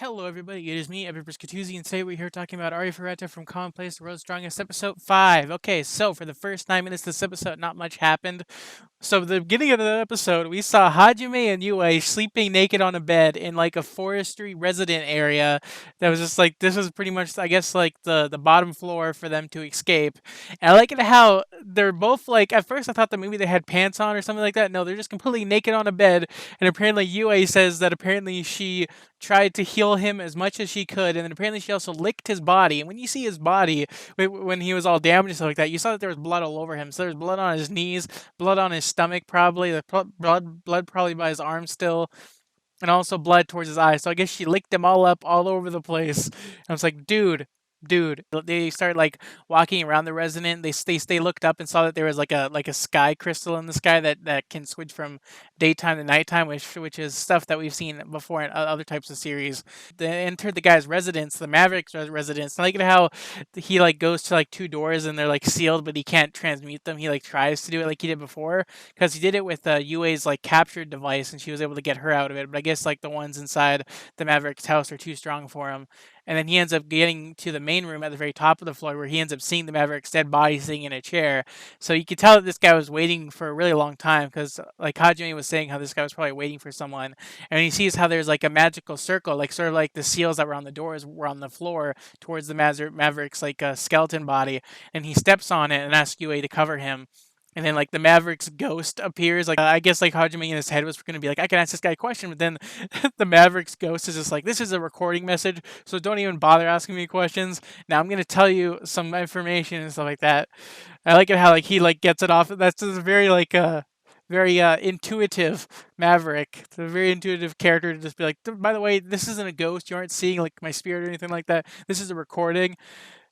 Hello, everybody. It is me, Everperskatuzi, and today we're here talking about Arifureta from Commonplace, the World's Strongest, episode 5. Okay, so for the first 9 minutes of this episode, not much happened. So, the beginning of the episode, we saw Hajime and Yue sleeping naked on a bed in like a forestry resident area that was just like, this was pretty much, I guess, like the bottom floor for them to escape. And I like it how they're both like, at first I thought that maybe they had pants on or something like that. No, they're just completely naked on a bed. And apparently, Yue says that apparently she tried to heal him as much as she could, and then apparently she also licked his body. And when you see his body, when he was all damaged and stuff like that, you saw that there was blood all over him. So there's blood on his knees, blood on his stomach, probably the blood probably by his arm still, and also blood towards his eyes. So I guess she licked them all up all over the place. And I was like, dude. They started like walking around the resident. They looked up and saw that there was like a sky crystal in the sky that can switch from daytime to nighttime, which is stuff that we've seen before in other types of series. They entered the guy's residence, the Maverick's residence. I like how he like goes to like two doors and they're like sealed, but he can't transmute them. He like tries to do it like he did before because he did it with Yue's like captured device and she was able to get her out of it. But I guess like the ones inside the Maverick's house are too strong for him. And then he ends up getting to the main room at the very top of the floor where he ends up seeing the Maverick's dead body sitting in a chair. So you could tell that this guy was waiting for a really long time because, like Hajime was saying, how this guy was probably waiting for someone. And he sees how there's like a magical circle, like sort of like the seals that were on the doors were on the floor towards the Maverick's like skeleton body. And he steps on it and asks Yue to cover him. And then like the Maverick's ghost appears. Like I guess like Hajime in his head was gonna be like, I can ask this guy a question, but then the Maverick's ghost is just like, this is a recording message, so don't even bother asking me questions. Now I'm gonna tell you some information and stuff like that. I like it how like he like gets it off. That's just very like very intuitive Maverick. It's a very intuitive character to just be like, by the way, this isn't a ghost. You aren't seeing like my spirit or anything like that. This is a recording.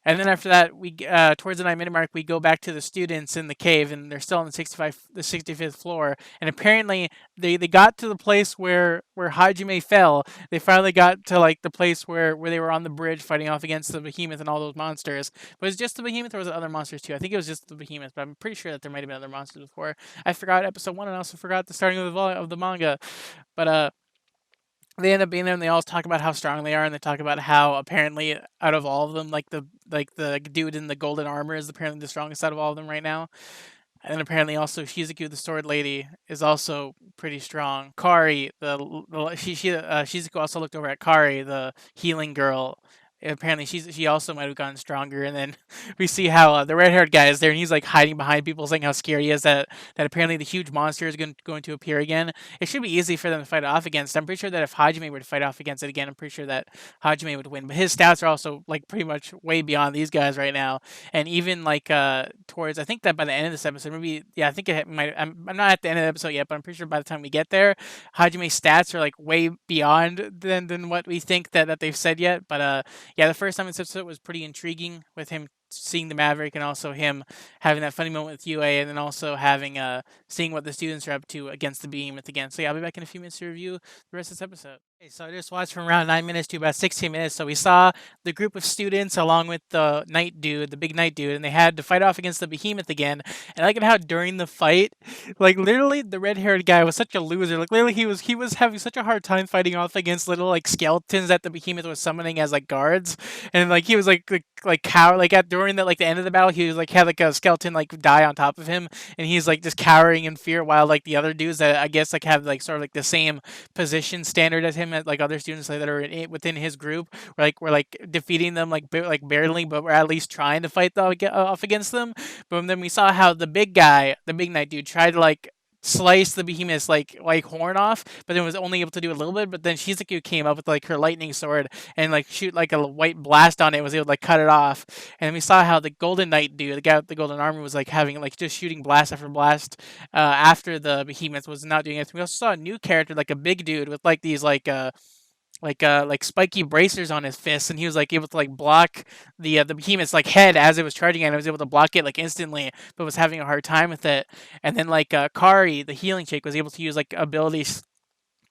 And then after that, we towards the 9 minute mark, we go back to the students in the cave, and they're still on the 65th floor. And apparently, they got to the place where Hajime fell. They finally got to like the place where they were on the bridge fighting off against the behemoth and all those monsters. But was it just the behemoth, or was it other monsters too? I think it was just the behemoth, but I'm pretty sure that there might have been other monsters before. I forgot episode 1, and I also forgot the starting of the manga. But they end up being there and they all talk about how strong they are, and they talk about how apparently out of all of them, like the dude in the golden armor is apparently the strongest out of all of them right now. And then apparently also Shizuku, the sword lady, is also pretty strong. Kari, Shizuku also looked over at Kari, the healing girl. Apparently she also might have gotten stronger. And then we see how the red haired guy is there, and he's like hiding behind people, saying how scared he is that apparently the huge monster is going to appear again. It should be easy for them to fight off against. I'm pretty sure that if Hajime were to fight off against it again, I'm pretty sure that Hajime would win. But his stats are also like pretty much way beyond these guys right now. And even like towards, I think that by the end of this episode, maybe, yeah, I think it might. I'm not at the end of the episode yet, but I'm pretty sure by the time we get there, Hajime's stats are like way beyond than what we think that they've said yet. But yeah, the first time in this episode was pretty intriguing with him seeing the Maverick, and also him having that funny moment with Yue, and then also having seeing what the students are up to against the Behemoth again. So yeah, I'll be back in a few minutes to review the rest of this episode. Okay, so I just watched from around 9 minutes to about 16 minutes. So we saw the group of students along with the night dude, the big night dude, and they had to fight off against the Behemoth again. And I like how during the fight, like literally the red-haired guy was such a loser. Like literally he was having such a hard time fighting off against little like skeletons that the Behemoth was summoning as like guards, and like he was like cower like at during the end of the battle, he was like had like a skeleton like die on top of him, and he's like just cowering in fear, while like the other dudes that I guess like have like sort of like the same position standard as him, as like other students like, that are within his group, we're like defeating them like barely, but we're at least trying to fight off against them. But then we saw how the big guy, the big knight dude, tried to like slice the behemoth's like horn off, but then was only able to do a little bit. But then Shizuku came up with like her lightning sword and like shoot like a white blast on it, was able to like cut it off. And then we saw how the golden knight dude, the guy with the golden armor, was like having like just shooting blast after blast after the behemoth was not doing anything. We also saw a new character, like a big dude with like these like spiky bracers on his fists, and he was like able to like block the behemoth's like head as it was charging, and it was able to block it like instantly, but was having a hard time with it. And then like Kari, the healing chick, was able to use like abilities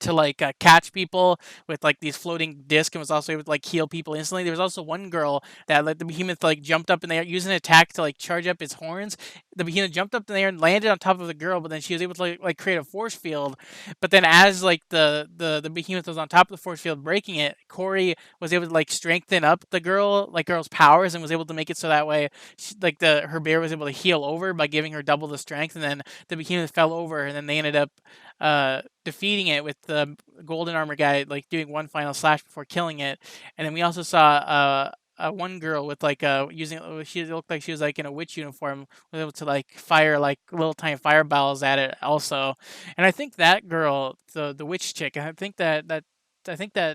to like catch people with like these floating discs and was also able to like heal people instantly. There was also one girl that like the behemoth like jumped up in the air using an attack to like charge up its horns. The behemoth jumped up in the air and landed on top of the girl, but then she was able to like create a force field. But then as like the behemoth was on top of the force field breaking it, Corey was able to like strengthen up the girl's powers and was able to make it so that way like the her bear was able to heal over by giving her double the strength, and then the behemoth fell over and then they ended up defeating it with the golden armor guy like doing one final slash before killing it. And then we also saw one girl with like using she looked like she was like in a witch uniform, was able to like fire like little tiny fireballs at it also. And I think that girl, the witch chick, I think that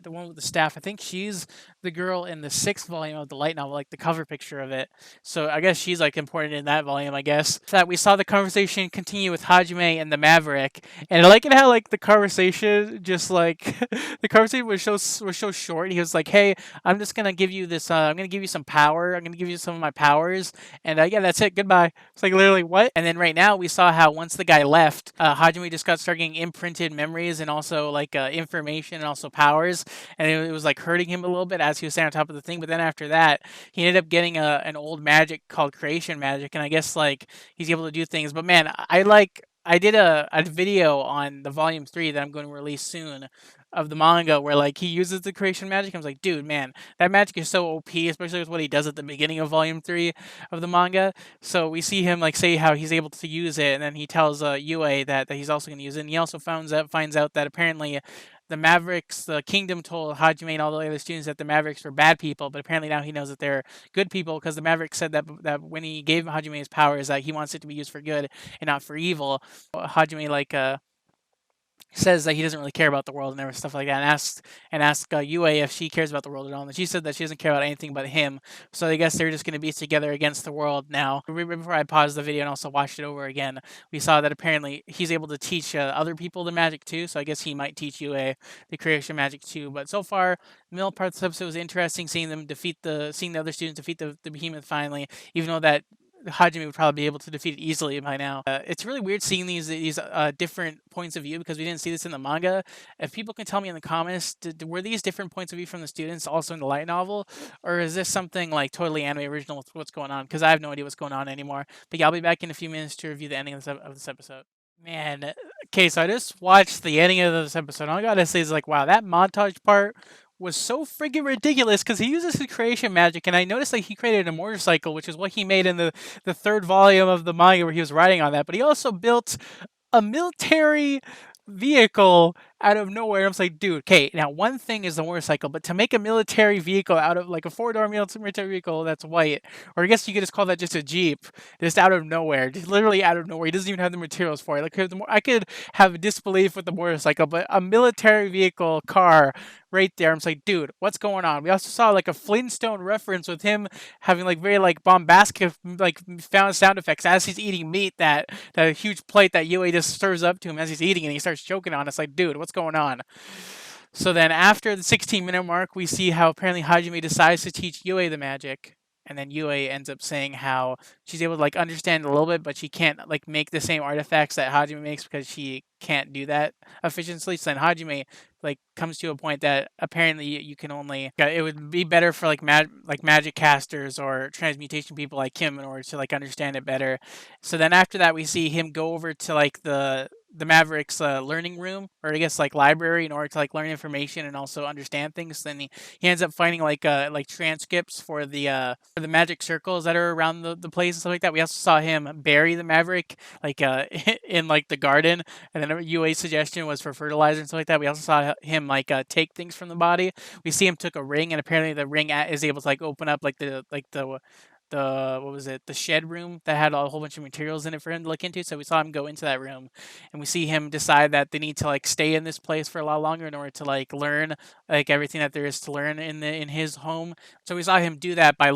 the one with the staff, I think she's the girl in the 6th volume of the light novel, like the cover picture of it. So I guess she's like important in that volume, I guess. That we saw the conversation continue with Hajime and the Maverick, and I like it how like the conversation just like the conversation was so short. He was like, "Hey, I'm just gonna give you this. I'm gonna give you some power. I'm gonna give you some of my powers, and yeah, that's it. Goodbye." It's like literally what? And then right now we saw how once the guy left, Hajime just started getting imprinted memories and also like information and also powers, and it was like hurting him a little bit as he was standing on top of the thing. But then after that, he ended up getting an old magic called creation magic, and I guess like he's able to do things. But man, I did a video on the volume 3 that I'm going to release soon of the manga where like he uses the creation magic. I was like, dude, man, that magic is so OP, especially with what he does at the beginning of volume 3 of the manga. So we see him like say how he's able to use it, and then he tells Yue that he's also going to use it. And he also finds out that apparently the Mavericks, the kingdom told Hajime and all the other students that the Mavericks were bad people, but apparently now he knows that they're good people because the Mavericks said that when he gave Hajime his powers, that he wants it to be used for good and not for evil. Hajime like says that he doesn't really care about the world and stuff like that, and asks Yue if she cares about the world at all, and she said that she doesn't care about anything but him. So I guess they're just going to be together against the world now. Before I paused the video and also watched it over again, we saw that apparently he's able to teach other people the magic too. So I guess he might teach Yue the creation magic too. But so far, the middle part of this episode was interesting, seeing the other students defeat the behemoth finally, even though that Hajime would probably be able to defeat it easily by now. It's really weird seeing these different points of view because we didn't see this in the manga. If people can tell me in the comments, were these different points of view from the students also in the light novel, or is this something like totally anime original with what's going on? Because I have no idea what's going on anymore. But yeah, I'll be back in a few minutes to review the ending of this episode. Man, okay, so I just watched the ending of this episode. All I gotta say is like, wow, that montage part was so friggin' ridiculous because he uses his creation magic, and I noticed that he created a motorcycle, which is what he made in the 3rd volume of the manga where he was riding on that. But he also built a military vehicle out of nowhere. I was like, dude, okay, now one thing is the motorcycle, but to make a military vehicle out of like a 4-door military vehicle that's white, or I guess you could just call that just a Jeep, just out of nowhere, just literally out of nowhere. He doesn't even have the materials for it. Like I could have disbelief with the motorcycle, but a military vehicle car right there, I'm just like, dude, what's going on? We also saw like a Flintstone reference with him having like very like bombastic like found sound effects as he's eating meat, that huge plate that Yue just serves up to him as he's eating, and he starts choking on it. It's like, dude, what's going on? So then after the 16-minute mark, we see how apparently Hajime decides to teach Yue the magic. And then Yue ends up saying how she's able to like understand a little bit, but she can't like make the same artifacts that Hajime makes because she can't do that efficiently. So then Hajime like comes to a point that apparently you can only it would be better for like magic casters or transmutation people like him in order to like understand it better. So then after that, we see him go over to like the Mavericks learning room, or I guess like library, in order to like learn information and also understand things. Then he ends up finding like transcripts for the magic circles that are around the place and stuff like that. We also saw him bury the Maverick like in like the garden, and then UA's suggestion was for fertilizer and stuff like that. We also saw him like take things from the body. We see him took a ring, and apparently the ring is able to like open up like the what was it, the shed room that had a whole bunch of materials in it for him to look into. So we saw him go into that room, and we see him decide that they need to like stay in this place for a lot longer in order to like learn like everything that there is to learn in his home. So we saw him do that by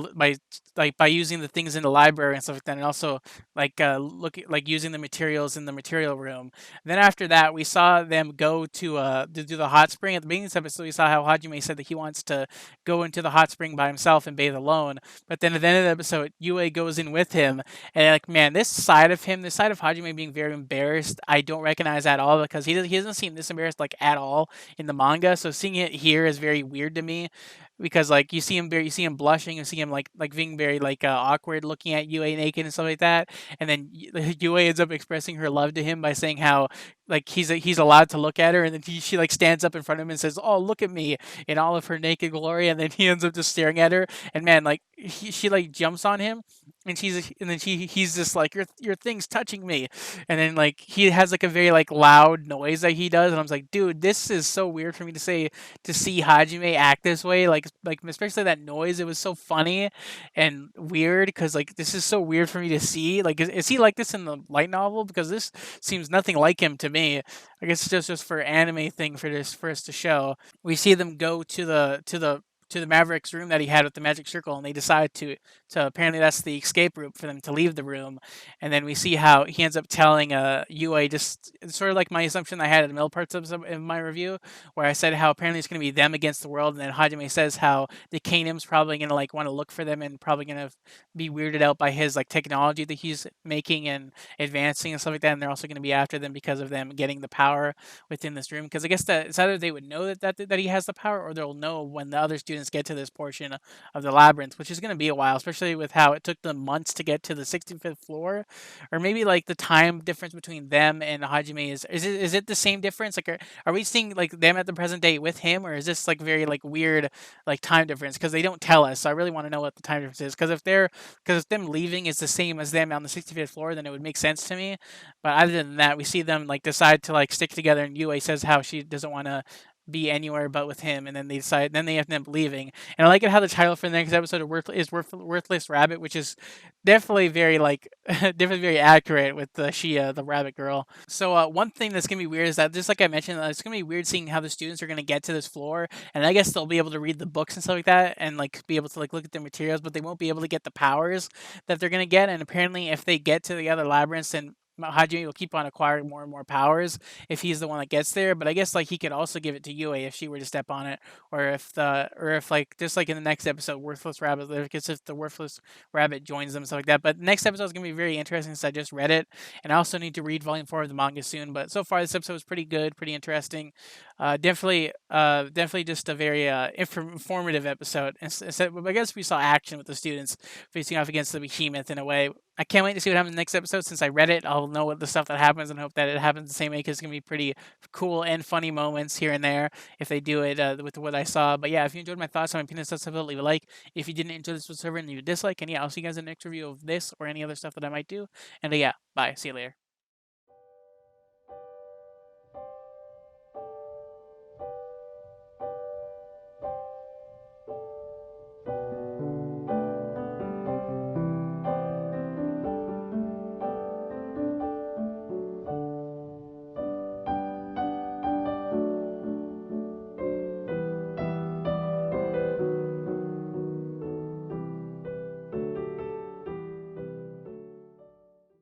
using the things in the library and stuff like that, and also like using the materials in the material room. And then after that, we saw them go to do the hot spring. At the beginning of this episode, we saw how Hajime said that he wants to go into the hot spring by himself and bathe alone. But then at the end of the episode, Yue goes in with him, and like, man, this side of him, this side of Hajime being very embarrassed, I don't recognize at all because he doesn't seem this embarrassed like at all in the manga. So seeing it here is very weird to me because like you see him blushing, you see him like being very like awkward looking at Yue naked and stuff like that, and then Yue ends up expressing her love to him by saying how like he's allowed to look at her, and then she like stands up in front of him and says, "Oh, look at me in all of her naked glory," and then he ends up just staring at her, and man, like she like jumps on him, and then he's just like your thing's touching me, and then like he has like a very like loud noise that he does, and I'm like, dude, this is so weird for me to see Hajime act this way, like especially that noise. It was so funny and weird because like this is so weird for me to see. Like, is he like this in the light novel? Because this seems nothing like him to me. I guess it's just for anime thing for us to show. We see them go to the Maverick's room that he had with the magic circle, and they decide to apparently that's the escape route for them to leave the room. And then we see how he ends up telling Yue, just sort of like my assumption I had in the middle parts of in my review, where I said how apparently it's going to be them against the world, and then Hajime says how the Kanim's probably going to like want to look for them and probably going to be weirded out by his like technology that he's making and advancing and stuff like that, and they're also going to be after them because of them getting the power within this room. Because I guess that it's either they would know that he has the power, or they'll know when the other students get to this portion of the labyrinth, which is going to be a while, especially with how it took them months to get to the 65th floor, or maybe like the time difference between them and Hajime is it the same difference? Like, are we seeing like them at the present day with him, or is this like very like weird like time difference? Because they don't tell us, so I really want to know what the time difference is. Because if them leaving is the same as them on the 65th floor, then it would make sense to me. But other than that, we see them like decide to like stick together, and Yue says how she doesn't want to be anywhere but with him, and then they have to end up leaving. And I like it how the title for the next episode of Worthless Rabbit, which is definitely very like definitely very accurate with the Shia, the rabbit girl. So one thing that's gonna be weird is that, just like I mentioned, it's gonna be weird seeing how the students are gonna get to this floor, and I guess they'll be able to read the books and stuff like that, and like be able to like look at the materials, but they won't be able to get the powers that they're gonna get. And apparently, if they get to the other labyrinths, then Hajime will keep on acquiring more and more powers if he's the one that gets there. But I guess like he could also give it to Yue if she were to step on it, or if like just like in the next episode, Worthless Rabbit, I guess if the Worthless Rabbit joins them, stuff like that. But the next episode is gonna be very interesting since I just read it, and I also need to read Volume 4 of the manga soon. But so far, this episode was pretty good, pretty interesting. Definitely just a very informative episode. I guess we saw action with the students facing off against the behemoth in a way. I can't wait to see what happens in the next episode. Since I read it, I'll know what the stuff that happens and hope that it happens the same way, because it's going to be pretty cool and funny moments here and there if they do it with what I saw. But yeah, if you enjoyed my thoughts on my opinions, stuff, leave a like. If you didn't enjoy this whatsoever and you dislike, and yeah, I'll see you guys in the next review of this or any other stuff that I might do. And yeah, bye. See you later.